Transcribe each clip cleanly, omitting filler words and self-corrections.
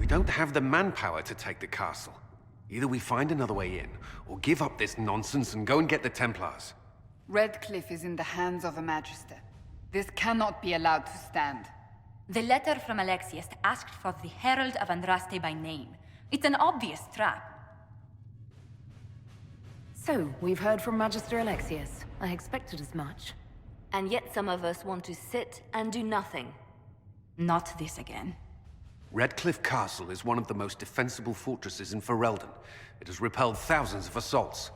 We don't have the manpower to take the castle. Either we find another way in, or give up this nonsense and go and get the Templars. Redcliffe is in the hands of a Magister. This cannot be allowed to stand. The letter from Alexius asked for the Herald of Andraste by name. It's an obvious trap. So, we've heard from Magister Alexius. I expected as much. And yet some of us want to sit and do nothing. Not this again. Redcliffe Castle is one of the most defensible fortresses in Ferelden. It has repelled thousands of assaults.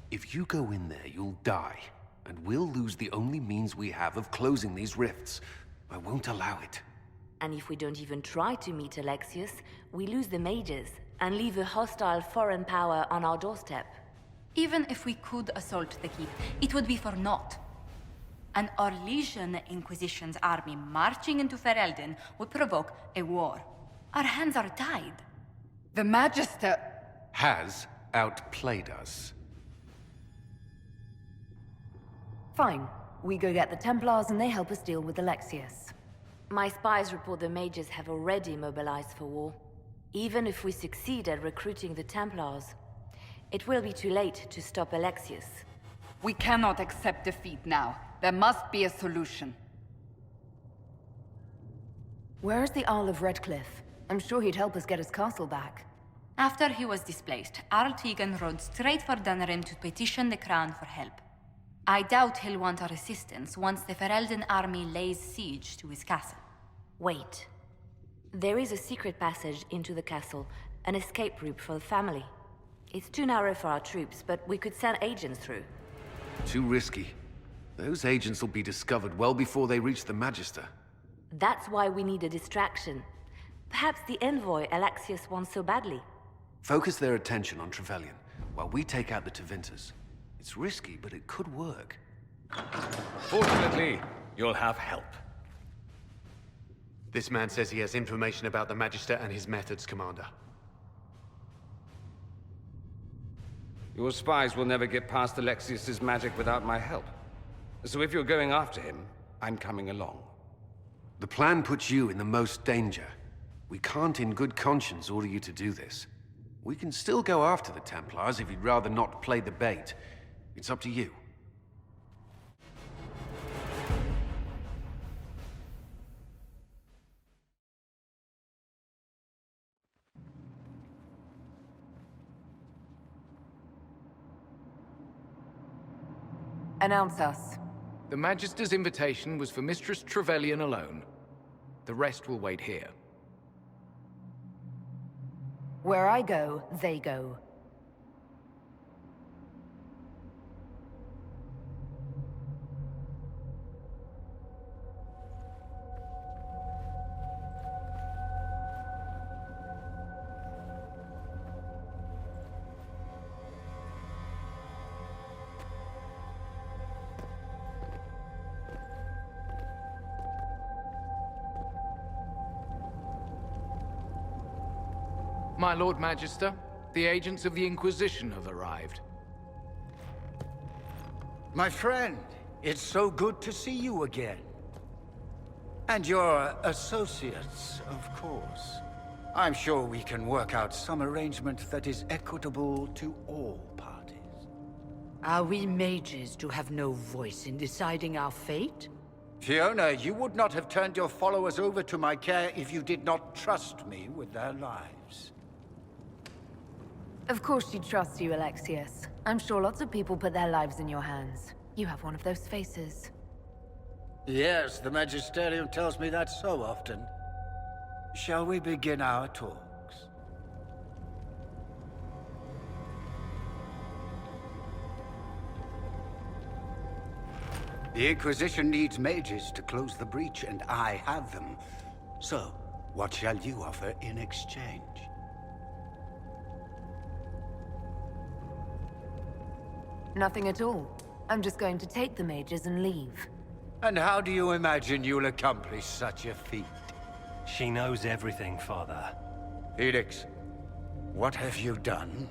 If you go in there, you'll die. And we'll lose the only means we have of closing these rifts. I won't allow it. And if we don't even try to meet Alexius, we lose the mages and leave a hostile foreign power on our doorstep. Even if we could assault the keep, it would be for naught. An Orlesian Inquisition's army marching into Ferelden would provoke a war. Our hands are tied. The Magister... has outplayed us. Fine. We go get the Templars and they help us deal with Alexius. My spies report the mages have already mobilized for war. Even if we succeed at recruiting the Templars, it will be too late to stop Alexius. We cannot accept defeat now. There must be a solution. Where is the Earl of Redcliffe? I'm sure he'd help us get his castle back. After he was displaced, Arl Tegan rode straight for Dunnerin to petition the Crown for help. I doubt he'll want our assistance once the Ferelden army lays siege to his castle. Wait. There is a secret passage into the castle, an escape route for the family. It's too narrow for our troops, but we could send agents through. Too risky. Those agents will be discovered well before they reach the Magister. That's why we need a distraction. Perhaps the envoy Alexius wants so badly. Focus their attention on Trevelyan, while we take out the Tevinters. It's risky, but it could work. Fortunately, you'll have help. This man says he has information about the Magister and his methods, Commander. Your spies will never get past Alexius's magic without my help. So if you're going after him, I'm coming along. The plan puts you in the most danger. We can't in good conscience order you to do this. We can still go after the Templars if you'd rather not play the bait. It's up to you. Announce us. The Magister's invitation was for Mistress Trevelyan alone. The rest will wait here. Where I go, they go. My Lord Magister, the agents of the Inquisition have arrived. My friend, it's so good to see you again. And your associates, of course. I'm sure we can work out some arrangement that is equitable to all parties. Are we mages to have no voice in deciding our fate? Fiona, you would not have turned your followers over to my care if you did not trust me with their lives. Of course she trusts you, Alexius. I'm sure lots of people put their lives in your hands. You have one of those faces. Yes, the Magisterium tells me that so often. Shall we begin our talks? The Inquisition needs mages to close the breach, and I have them. So, what shall you offer in exchange? Nothing at all. I'm just going to take the mages and leave. And how do you imagine you'll accomplish such a feat? She knows everything, Father. Felix, what have you done?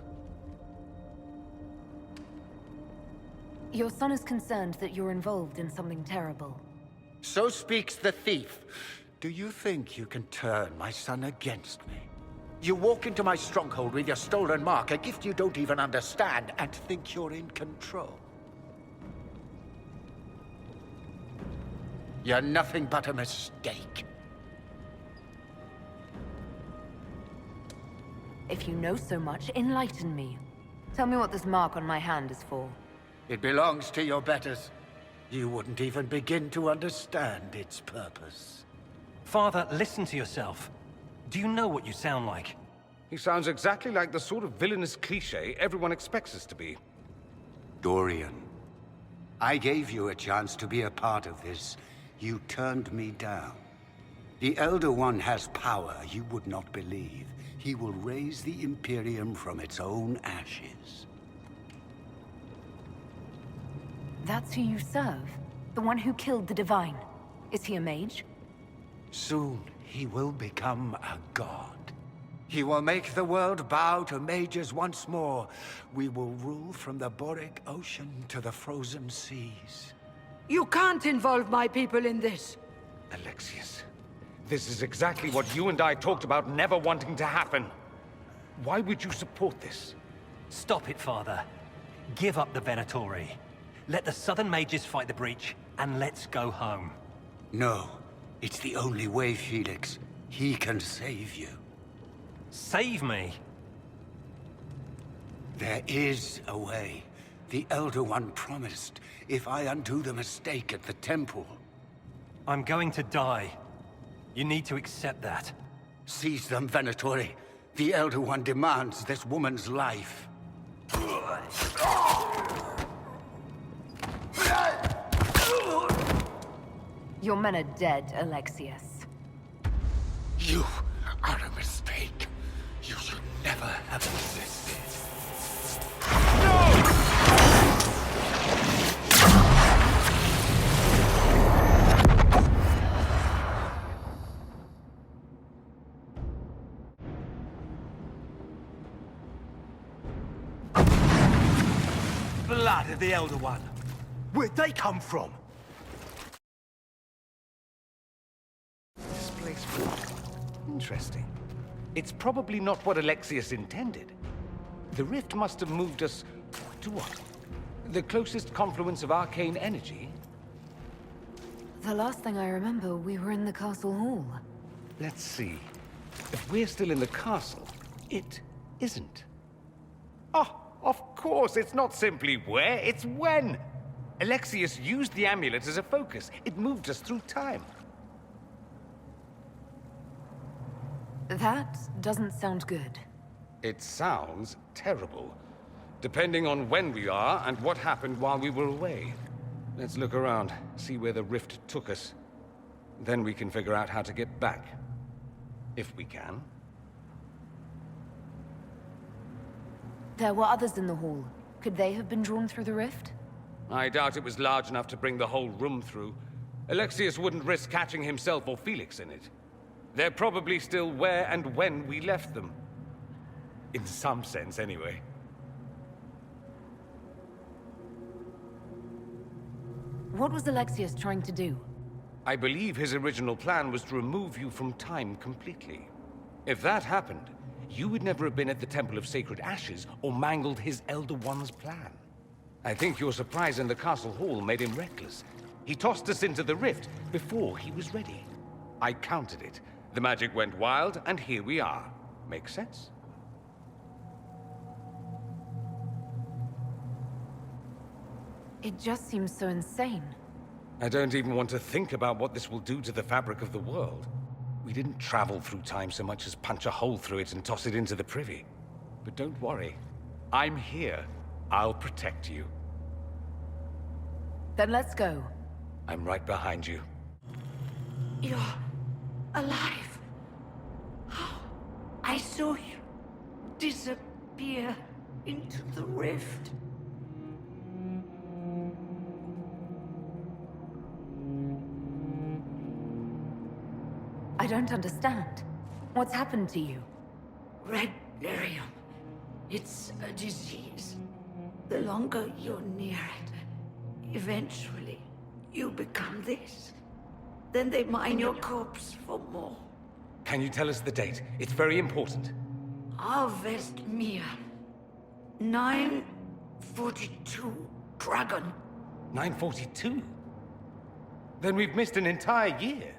Your son is concerned that you're involved in something terrible. So speaks the thief. Do you think you can turn my son against me? You walk into my stronghold with your stolen mark, a gift you don't even understand, and think you're in control. You're nothing but a mistake. If you know so much, enlighten me. Tell me what this mark on my hand is for. It belongs to your betters. You wouldn't even begin to understand its purpose. Father, listen to yourself. Do you know what you sound like? He sounds exactly like the sort of villainous cliché everyone expects us to be. Dorian, I gave you a chance to be a part of this. You turned me down. The Elder One has power you would not believe. He will raise the Imperium from its own ashes. That's who you serve? The one who killed the Divine? Is he a mage? Soon, he will become a god. He will make the world bow to mages once more. We will rule from the Boric Ocean to the frozen seas. You can't involve my people in this. Alexius, this is exactly what you and I talked about never wanting to happen. Why would you support this? Stop it, Father. Give up the Venatori. Let the Southern Mages fight the breach, and let's go home. No. It's the only way, Felix. He can save you. Save me? There is a way. The Elder One promised, if I undo the mistake at the temple. I'm going to die. You need to accept that. Seize them, Venatori. The Elder One demands this woman's life. Your men are dead, Alexius. You are a mistake. You should never have existed. Blood of the Elder One. Where'd they come from? Interesting. It's probably not what Alexius intended. The rift must have moved us to what? The closest confluence of arcane energy? The last thing I remember, we were in the castle hall. Let's see. If we're still in the castle, it isn't. Oh, of course, it's not simply where, it's when! Alexius used the amulet as a focus. It moved us through time. That doesn't sound good. It sounds terrible. Depending on when we are and what happened while we were away. Let's look around, see where the rift took us. Then we can figure out how to get back. If we can. There were others in the hall. Could they have been drawn through the rift? I doubt it was large enough to bring the whole room through. Alexius wouldn't risk catching himself or Felix in it. They're probably still where and when we left them. In some sense, anyway. What was Alexius trying to do? I believe his original plan was to remove you from time completely. If that happened, you would never have been at the Temple of Sacred Ashes or mangled his Elder One's plan. I think your surprise in the castle hall made him reckless. He tossed us into the rift before he was ready. I counted it. The magic went wild, and here we are. Make sense? It just seems so insane. I don't even want to think about what this will do to the fabric of the world. We didn't travel through time so much as punch a hole through it and toss it into the privy. But don't worry. I'm here. I'll protect you. Then let's go. I'm right behind you. You're alive. I saw you disappear into the rift. I don't understand. What's happened to you? Red lyrium. It's a disease. The longer you're near it, eventually you become this. Then they mine your corpse for more. Can you tell us the date? It's very important. Avestmir. 942 Dragon. 942? Then we've missed an entire year.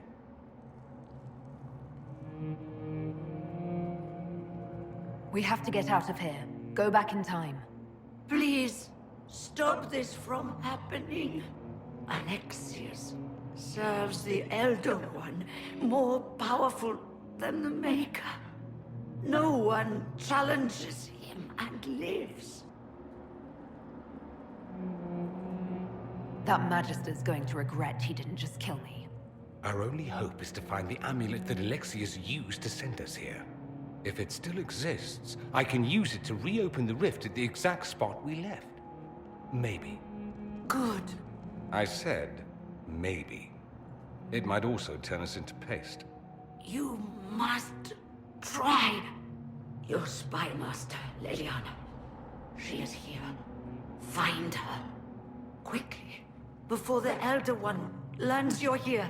We have to get out of here. Go back in time. Please, stop this from happening. Alexius serves the Elder One, more powerful than the Maker. No one challenges him and lives. That Magister's going to regret he didn't just kill me. Our only hope is to find the amulet that Alexius used to send us here. If it still exists, I can use it to reopen the rift at the exact spot we left. Maybe. Good. I said, maybe. It might also turn us into paste. You must try. Your spy master, Leliana. She is here. Find her. Quickly. Before the Elder One learns you're here.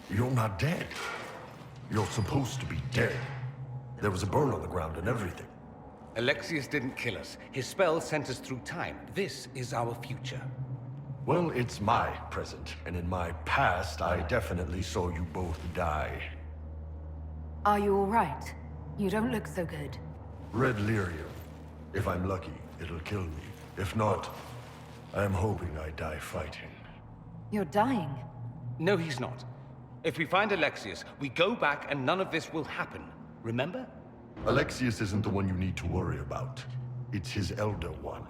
You're not dead. You're supposed to be dead. There was a burn on the ground and everything. Alexius didn't kill us. His spell sent us through time. This is our future. Well, it's my present, and in my past, I definitely saw you both die. Are you all right? You don't look so good. Red lyrium. If I'm lucky, it'll kill me. If not, I'm hoping I die fighting. You're dying. No, he's not. If we find Alexius, we go back and none of this will happen. Remember? Alexius isn't the one you need to worry about. It's his Elder One.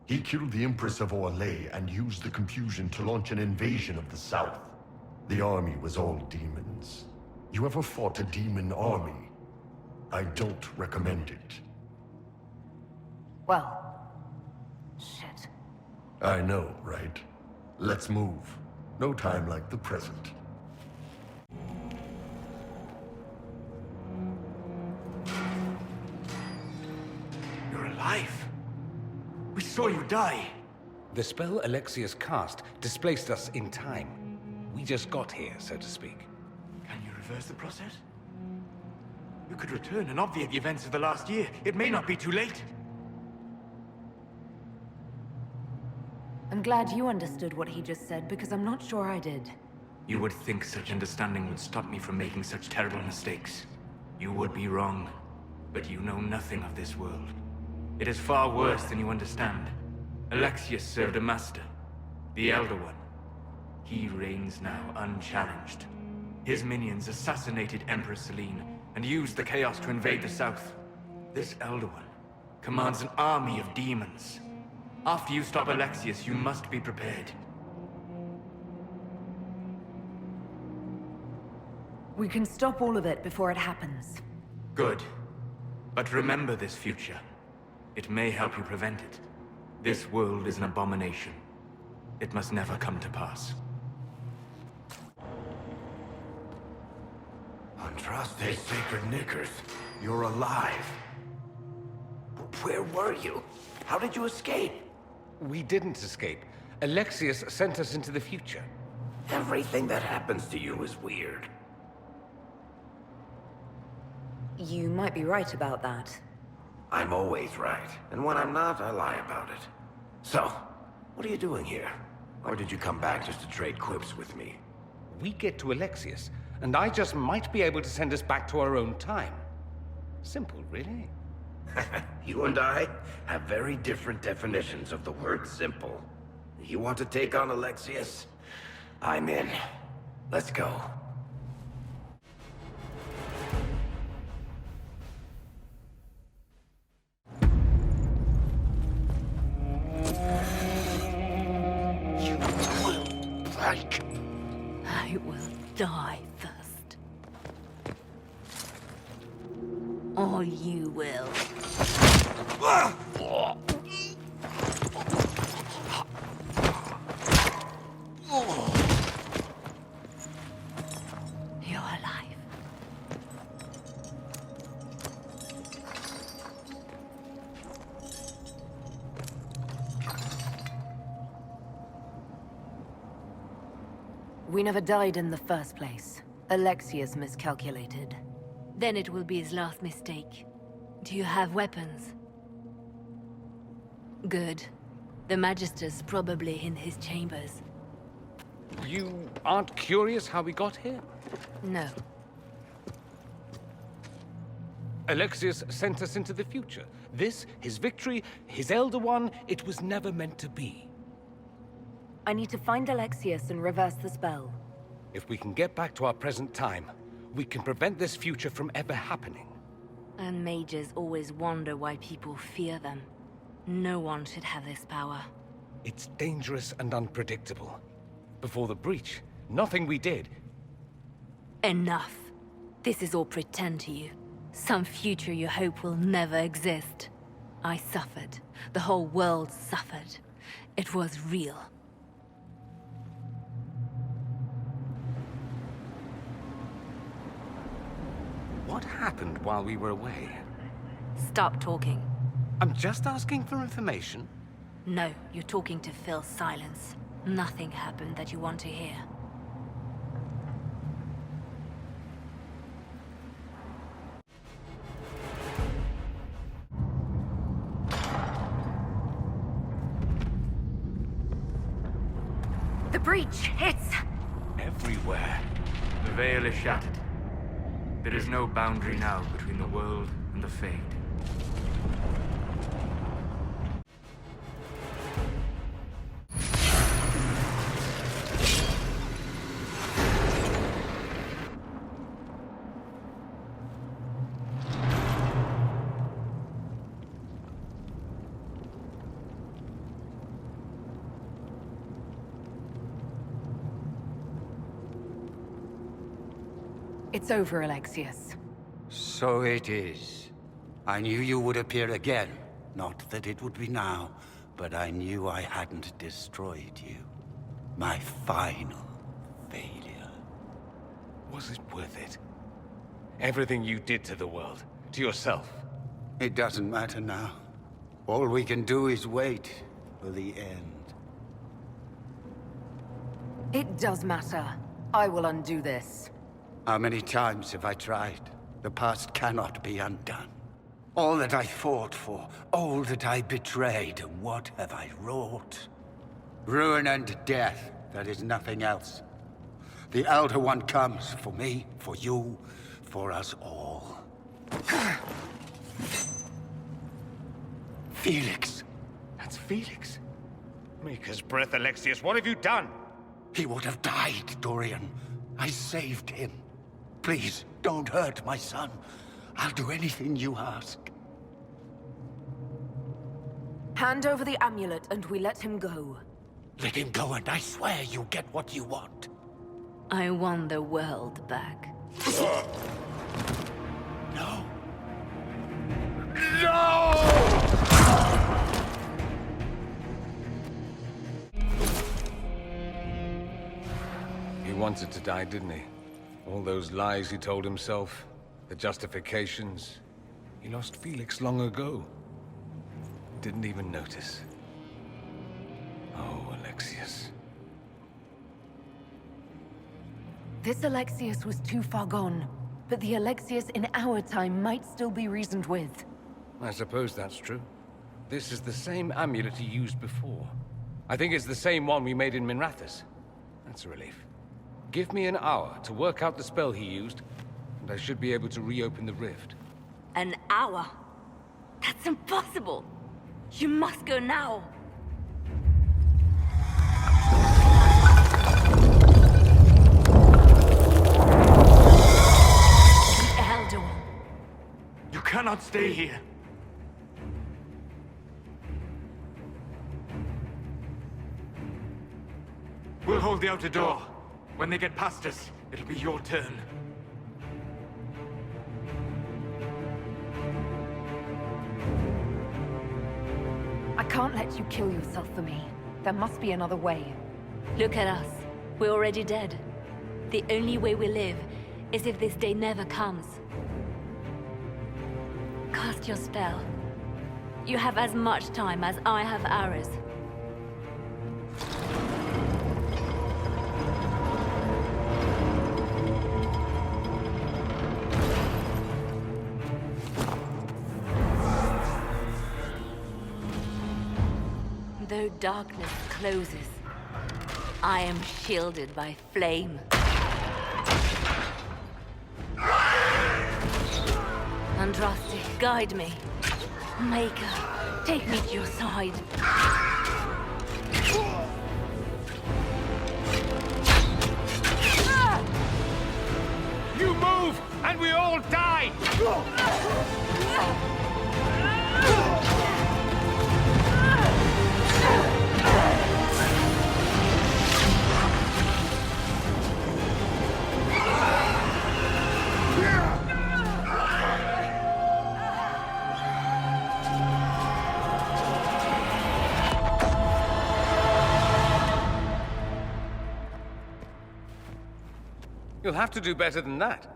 He killed the Empress of Orlais and used the confusion to launch an invasion of the South. The army was all demons. You ever fought a demon army? I don't recommend it. Well... shit. I know, right? Let's move. No time like the present. You're alive. We saw you die. The spell Alexius cast displaced us in time. We just got here, so to speak. Can you reverse the process? You could return and obviate the events of the last year. It may not be too late. I'm glad you understood what he just said, because I'm not sure I did. You would think such understanding would stop me from making such terrible mistakes. You would be wrong, but you know nothing of this world. It is far worse than you understand. Alexius served a master, the Elder One. He reigns now unchallenged. His minions assassinated Empress Selene and used the chaos to invade the south. This Elder One commands an army of demons. After you stop Alexius, you must be prepared. We can stop all of it before it happens. Good. But remember this future. It may help you prevent it. This world is an abomination. It must never come to pass. Andraste Sacred Knickers, you're alive. Where were you? How did you escape? We didn't escape. Alexius sent us into the future. Everything that happens to you is weird. You might be right about that. I'm always right, and when I'm not, I lie about it. So, what are you doing here? Or did you come back just to trade quips with me? We get to Alexius, and I just might be able to send us back to our own time. Simple, really. You and I have very different definitions of the word simple. You want to take on Alexius? I'm in. Let's go. You will break. I will die first. Or you will. You're alive. We never died in the first place. Alexius miscalculated. Then it will be his last mistake. Do you have weapons? Good. The Magister's probably in his chambers. You aren't curious how we got here? No. Alexius sent us into the future. This, his victory, his Elder One, it was never meant to be. I need to find Alexius and reverse the spell. If we can get back to our present time, we can prevent this future from ever happening. And mages always wonder why people fear them. No one should have this power. It's dangerous and unpredictable. Before the breach, nothing we did... Enough. This is all pretend to you. Some future you hope will never exist. I suffered. The whole world suffered. It was real. What happened while we were away? Stop talking. I'm just asking for information. No, you're talking to fill silence. Nothing happened that you want to hear. The breach! It's... everywhere. The veil is shattered. There is no boundary now between the world and the Fade. It's over, Alexius. So it is. I knew you would appear again. Not that it would be now, but I knew I hadn't destroyed you. My final failure. Was it worth it? Everything you did to the world, to yourself. It doesn't matter now. All we can do is wait for the end. It does matter. I will undo this. How many times have I tried? The past cannot be undone. All that I fought for, all that I betrayed, and what have I wrought? Ruin and death, there is nothing else. The Elder One comes for me, for you, for us all. Felix. That's Felix. Maker's breath, Alexius, what have you done? He would have died, Dorian. I saved him. Please, don't hurt my son. I'll do anything you ask. Hand over the amulet and we let him go. Let him go and I swear you'll get what you want. I want the world back. No. No! He wanted to die, didn't he? All those lies he told himself, the justifications. He lost Felix long ago. Didn't even notice. Oh, Alexius. This Alexius was too far gone, but the Alexius in our time might still be reasoned with. I suppose that's true. This is the same amulet he used before. I think it's the same one we made in Minrathous. That's a relief. Give me an hour to work out the spell he used, and I should be able to reopen the rift. An hour? That's impossible! You must go now! The Elder One. You cannot stay here. We'll hold the outer door. When they get past us, it'll be your turn. I can't let you kill yourself for me. There must be another way. Look at us. We're already dead. The only way we live is if this day never comes. Cast your spell. You have as much time as I have hours. Although darkness closes, I am shielded by flame. Andraste, guide me. Maker, take me to your side. You move, and we all die! You'll have to do better than that.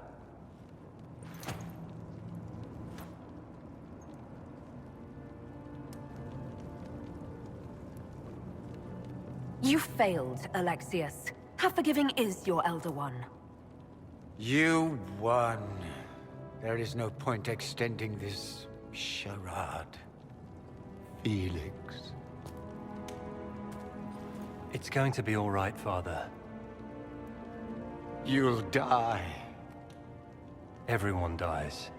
You failed, Alexius. How forgiving is your Elder One? You won. There is no point extending this charade. Felix. It's going to be all right, Father. You'll die. Everyone dies.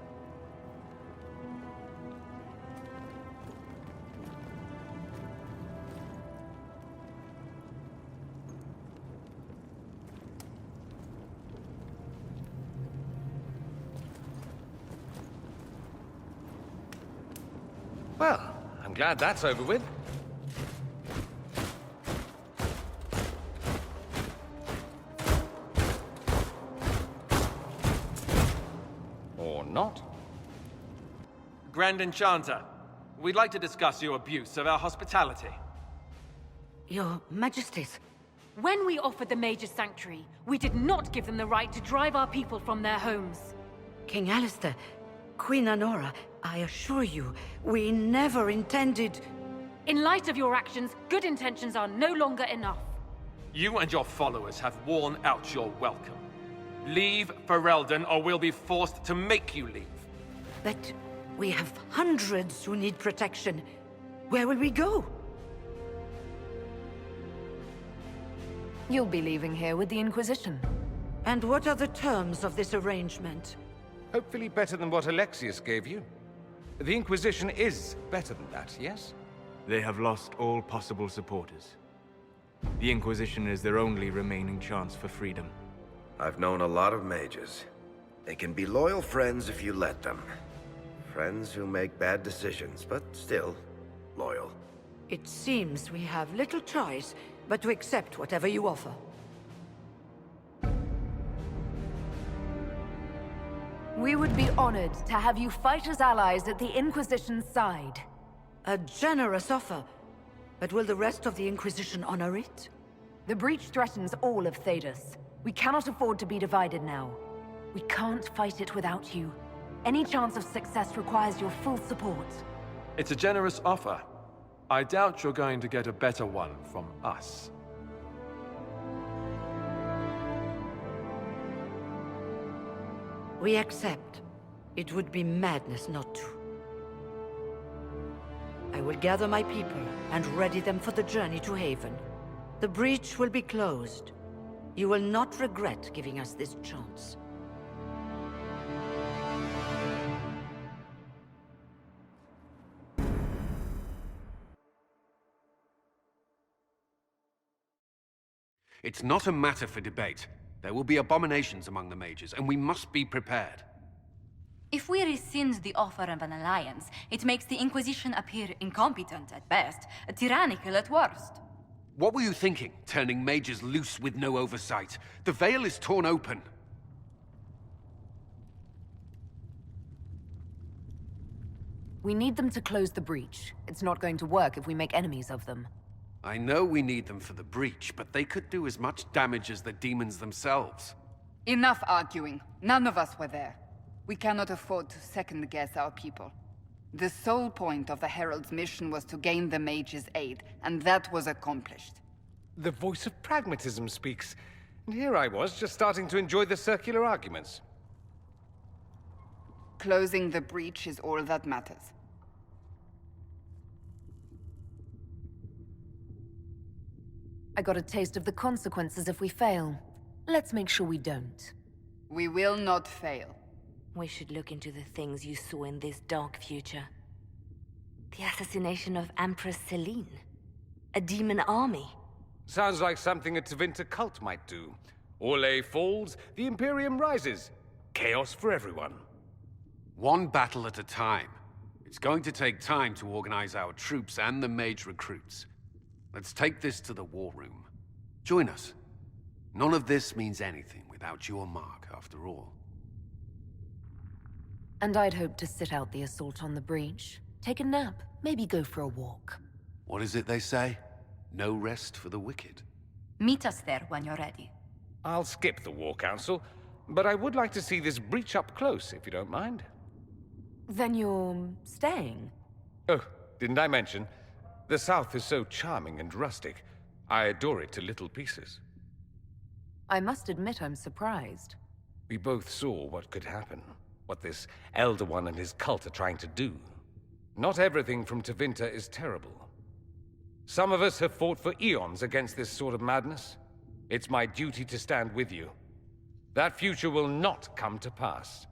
Well, I'm glad that's over with. Or not. Grand Enchanter, we'd like to discuss your abuse of our hospitality. Your Majesties. When we offered the Mage's sanctuary, we did not give them the right to drive our people from their homes. King Alistair, Queen Anora, I assure you, we never intended... In light of your actions, good intentions are no longer enough. You and your followers have worn out your welcome. Leave Ferelden, or we'll be forced to make you leave. But we have hundreds who need protection. Where will we go? You'll be leaving here with the Inquisition. And what are the terms of this arrangement? Hopefully better than what Alexius gave you. The Inquisition is better than that, yes? They have lost all possible supporters. The Inquisition is their only remaining chance for freedom. I've known a lot of mages. They can be loyal friends if you let them. Friends who make bad decisions, but still loyal. It seems we have little choice but to accept whatever you offer. We would be honored to have you fight as allies at the Inquisition's side. A generous offer. But will the rest of the Inquisition honor it? The breach threatens all of Thedas. We cannot afford to be divided now. We can't fight it without you. Any chance of success requires your full support. It's a generous offer. I doubt you're going to get a better one from us. We accept. It would be madness not to. I will gather my people and ready them for the journey to Haven. The breach will be closed. You will not regret giving us this chance. It's not a matter for debate. There will be abominations among the mages, and we must be prepared. If we rescind the offer of an alliance, it makes the Inquisition appear incompetent at best, tyrannical at worst. What were you thinking, turning mages loose with no oversight? The veil is torn open. We need them to close the breach. It's not going to work if we make enemies of them. I know we need them for the breach, but they could do as much damage as the demons themselves. Enough arguing. None of us were there. We cannot afford to second-guess our people. The sole point of the Herald's mission was to gain the Mage's aid, and that was accomplished. The voice of pragmatism speaks. And here I was, just starting to enjoy the circular arguments. Closing the breach is all that matters. I got a taste of the consequences if we fail. Let's make sure we don't. We will not fail. We should look into the things you saw in this dark future. The assassination of Empress Celine. A demon army. Sounds like something a Tevinter cult might do. Orlais falls, the Imperium rises. Chaos for everyone. One battle at a time. It's going to take time to organize our troops and the mage recruits. Let's take this to the war room. Join us. None of this means anything without your mark, after all. And I'd hoped to sit out the assault on the breach. Take a nap, maybe go for a walk. What is it they say? No rest for the wicked. Meet us there when you're ready. I'll skip the War Council, but I would like to see this breach up close, if you don't mind. Then you're staying? Oh, didn't I mention? The South is so charming and rustic. I adore it to little pieces. I must admit I'm surprised. We both saw what could happen, what this Elder One and his cult are trying to do. Not everything from Tevinter is terrible. Some of us have fought for eons against this sort of madness. It's my duty to stand with you. That future will not come to pass.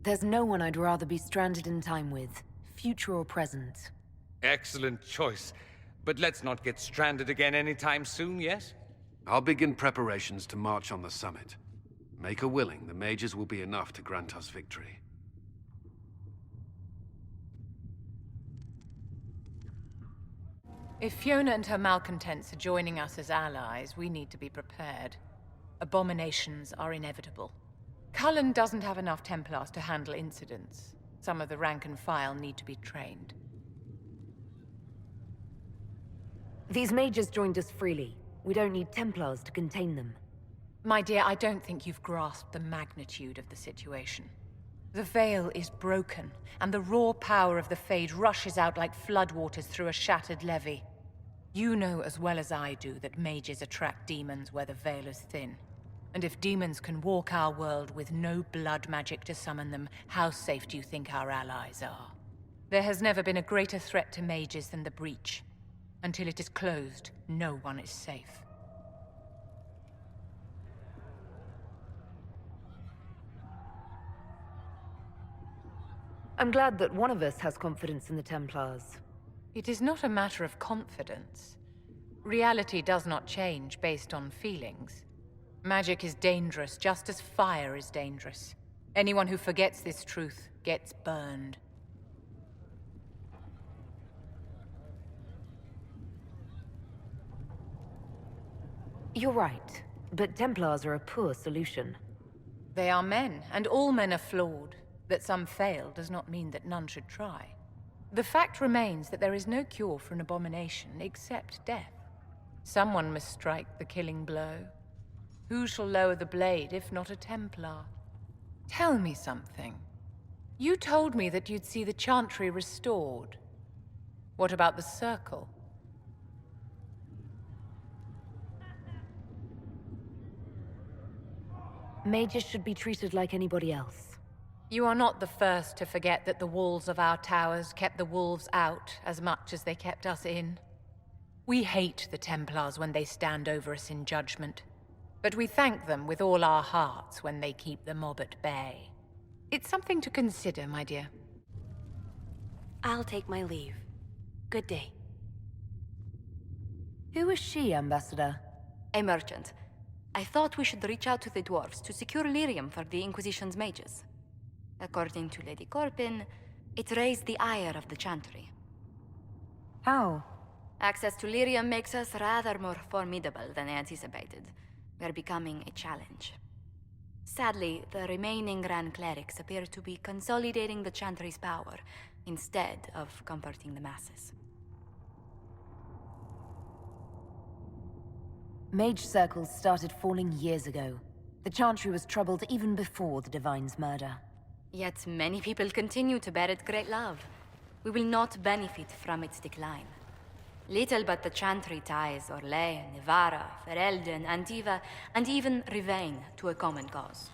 There's no one I'd rather be stranded in time with, future or present. Excellent choice. But let's not get stranded again anytime soon, yes? I'll begin preparations to march on the summit. Make her willing, the mages will be enough to grant us victory. If Fiona and her malcontents are joining us as allies, we need to be prepared. Abominations are inevitable. Cullen doesn't have enough Templars to handle incidents. Some of the rank and file need to be trained. These mages joined us freely. We don't need Templars to contain them. My dear, I don't think you've grasped the magnitude of the situation. The Veil is broken, and the raw power of the Fade rushes out like floodwaters through a shattered levee. You know as well as I do that mages attract demons where the Veil is thin. And if demons can walk our world with no blood magic to summon them, how safe do you think our allies are? There has never been a greater threat to mages than the Breach. Until it is closed, no one is safe. I'm glad that one of us has confidence in the Templars. It is not a matter of confidence. Reality does not change based on feelings. Magic is dangerous, just as fire is dangerous. Anyone who forgets this truth gets burned. You're right, but Templars are a poor solution. They are men, and all men are flawed. That some fail does not mean that none should try. The fact remains that there is no cure for an abomination except death. Someone must strike the killing blow. Who shall lower the blade if not a Templar? Tell me something. You told me that you'd see the Chantry restored. What about the Circle? Mages should be treated like anybody else. You are not the first to forget that the walls of our towers kept the wolves out as much as they kept us in. We hate the Templars when they stand over us in judgment, but we thank them with all our hearts when they keep the mob at bay. It's something to consider, my dear. I'll take my leave. Good day. Who is she, Ambassador? A merchant. I thought we should reach out to the dwarves to secure lyrium for the Inquisition's mages. According to Lady Corpin, it raised the ire of the Chantry. How? Access to lyrium makes us rather more formidable than anticipated. We're becoming a challenge. Sadly, the remaining Grand Clerics appear to be consolidating the Chantry's power, instead of comforting the masses. Mage circles started falling years ago. The Chantry was troubled even before the Divine's murder. Yet many people continue to bear it great love. We will not benefit from its decline. Little but the Chantry ties Orlais, Nevarra, Ferelden, Antiva, and even Rivain to a common cause.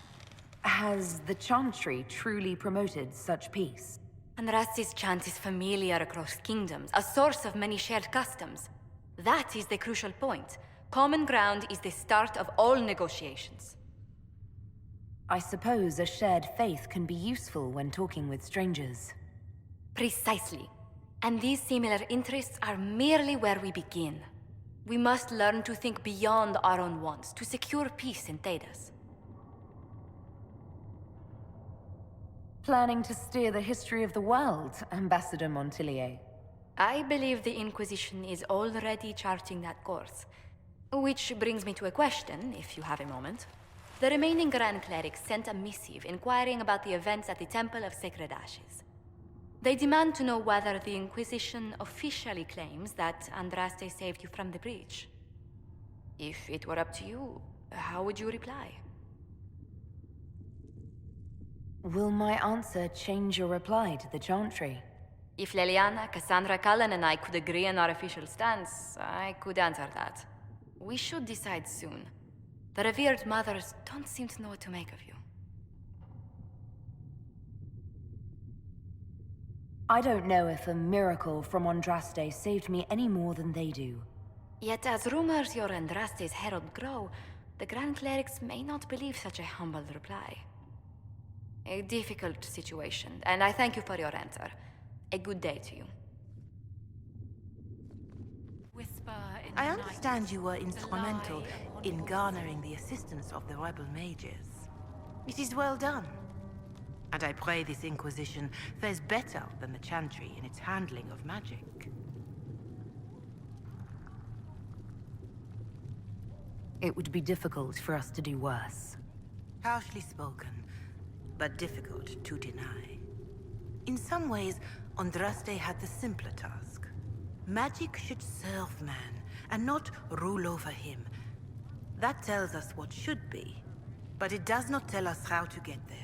Has the Chantry truly promoted such peace? Andraste's chant is familiar across kingdoms, a source of many shared customs. That is the crucial point. Common ground is the start of all negotiations. I suppose a shared faith can be useful when talking with strangers. Precisely. And these similar interests are merely where we begin. We must learn to think beyond our own wants to secure peace in Thedas. Planning to steer the history of the world, Ambassador Montillier? I believe the Inquisition is already charting that course. Which brings me to a question, if you have a moment. The remaining Grand Clerics sent a missive inquiring about the events at the Temple of Sacred Ashes. They demand to know whether the Inquisition officially claims that Andraste saved you from the breach. If it were up to you, how would you reply? Will my answer change your reply to the Chantry? If Leliana, Cassandra, Cullen, and I could agree on our official stance, I could answer that. We should decide soon. The revered mothers don't seem to know what to make of you. I don't know if a miracle from Andraste saved me any more than they do. Yet as rumors your Andraste's herald grow, the Grand Clerics may not believe such a humble reply. A difficult situation, and I thank you for your answer. A good day to you. I understand you were instrumental in garnering the assistance of the rebel mages. It is well done. And I pray this Inquisition fares better than the Chantry in its handling of magic. It would be difficult for us to do worse. Harshly spoken, but difficult to deny. In some ways, Andraste had the simpler task. Magic should serve man, and not rule over him. That tells us what should be, but it does not tell us how to get there.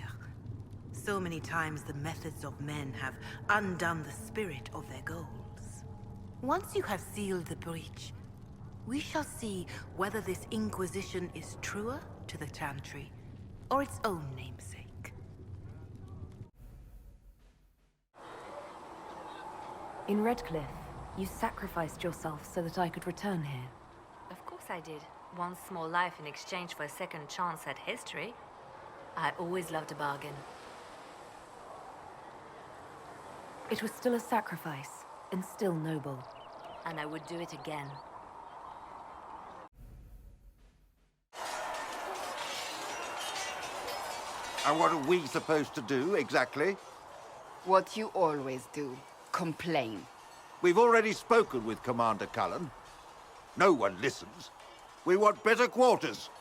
So many times the methods of men have undone the spirit of their goals. Once you have sealed the breach, we shall see whether this Inquisition is truer to the Chantry, or its own namesake. In Redcliffe, you sacrificed yourself so that I could return here. Of course I did. One small life in exchange for a second chance at history. I always loved a bargain. It was still a sacrifice, and still noble. And I would do it again. And what are we supposed to do, exactly? What you always do. Complain. We've already spoken with Commander Cullen. No one listens. We want better quarters.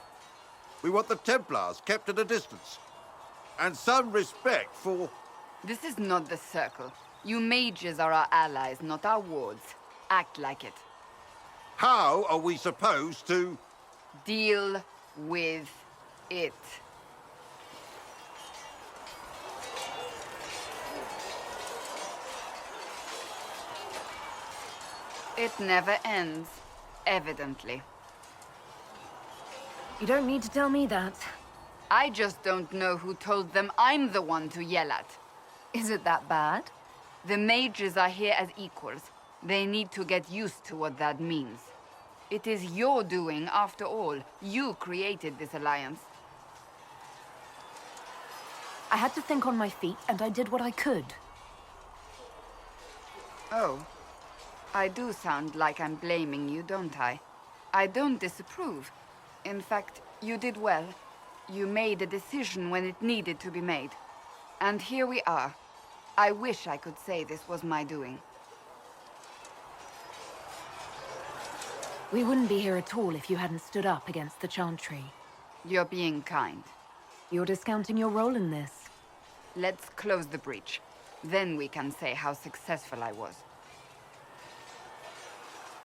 We want the Templars kept at a distance. And some respect for... This is not the Circle. You mages are our allies, not our wards. Act like it. How are we supposed to... Deal with it. It never ends, evidently. You don't need to tell me that. I just don't know who told them I'm the one to yell at. Is it that bad? The mages are here as equals. They need to get used to what that means. It is your doing, after all. You created this alliance. I had to think on my feet, and I did what I could. Oh. I do sound like I'm blaming you, don't I? I don't disapprove. In fact, you did well. You made a decision when it needed to be made. And here we are. I wish I could say this was my doing. We wouldn't be here at all if you hadn't stood up against the Chantry. You're being kind. You're discounting your role in this. Let's close the breach. Then we can say how successful I was.